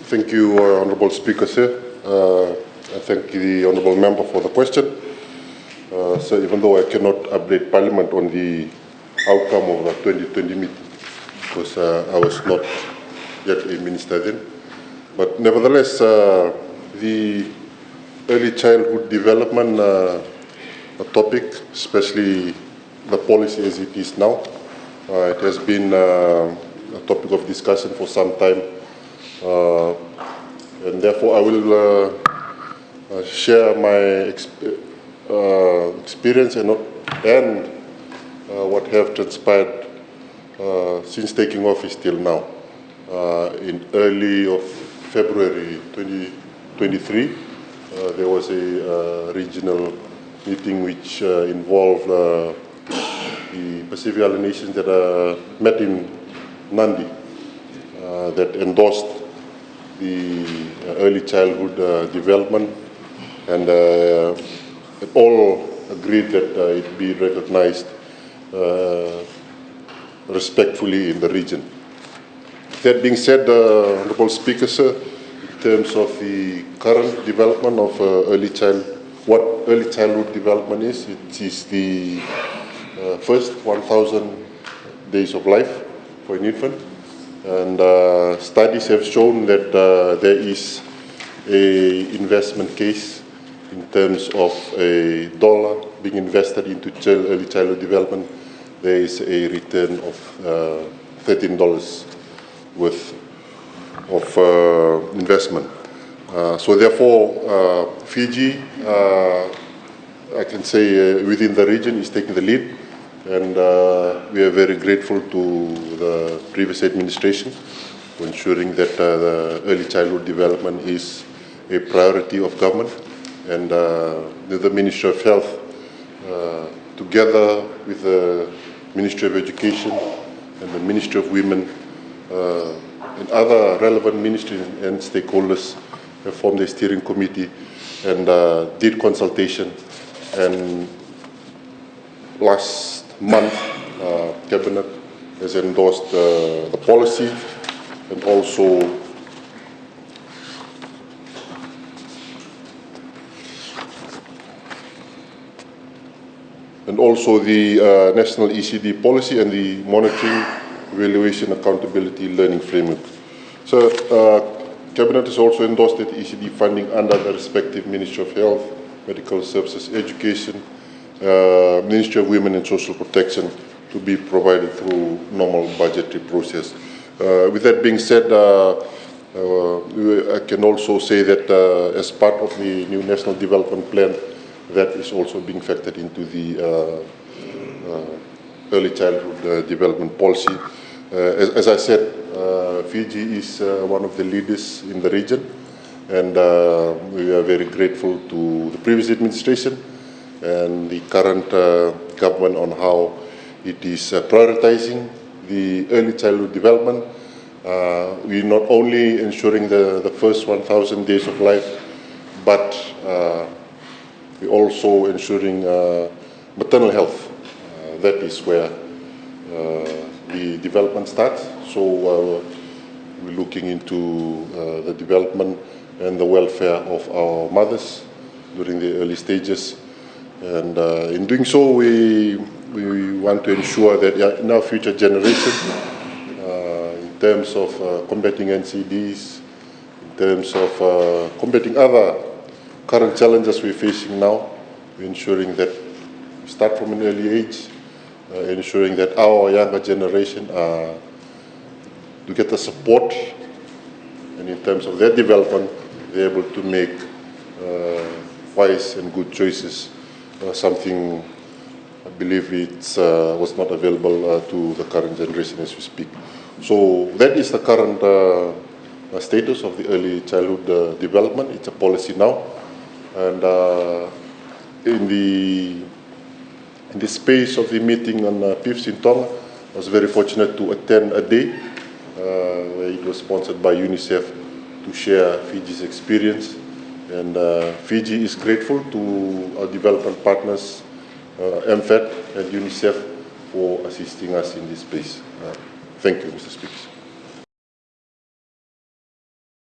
Thank you, Honourable Speaker, sir. I thank the Honourable Member for the question. So even though I cannot update Parliament on the outcome of the 2020 meeting, because I was not yet a minister then, but nevertheless, the early childhood development topic, especially the policy as it is now, it has been a topic of discussion for some time, and therefore I will share my experience and what have transpired since taking office till now. In early of February 2023, there was a regional meeting which involved the Pacific Island nations that met in Nandi, that endorsed the early childhood development, and it all agreed that it be recognized respectfully in the region. That being said, Honourable Speaker, sir, in terms of the current development of what early childhood development is, it is the first 1,000 days of life for an infant, and studies have shown that there is a investment case in terms of a dollar being invested into early childhood development. There is a return of $13 worth of investment. So therefore, Fiji, I can say within the region, is taking the lead, and we are very grateful to the previous administration for ensuring that the early childhood development is a priority of government, and the Ministry of Health, together with the Ministry of Education and the Ministry of Women and other relevant ministries and stakeholders, have formed a steering committee and did consultation. And last month, Cabinet has endorsed the policy, and also the National ECD policy and the Monitoring, Evaluation, Accountability, Learning Framework. So, Cabinet has also endorsed that ECD funding under the respective Ministry of Health, Medical Services, Education, Ministry of Women and Social Protection to be provided through normal budgetary process. With that being said, I can also say that as part of the new National Development Plan, that is also being factored into the early childhood development policy. As I said, Fiji is one of the leaders in the region, and we are very grateful to the previous administration and the current government on how it is prioritizing the early childhood development. We're not only ensuring the first 1,000 days of life, but we're also ensuring maternal health. That is where the development starts. So we're looking into the development and the welfare of our mothers during the early stages. And in doing so, we want to ensure that in our future generation, in terms of combating NCDs, in terms of combating other current challenges we're facing now, we're ensuring that we start from an early age, ensuring that our younger generation to get the support, and in terms of their development, they're able to make wise and good choices, something I believe it was not available to the current generation as we speak. So that is the current status of the early childhood development. It's a policy now, and in the space of the meeting on 5th in Tonga, I was very fortunate to attend a day where it was sponsored by UNICEF to share Fiji's experience. And Fiji is grateful to our development partners, MFED and UNICEF, for assisting us in this space. Thank you, Mr. Speaker.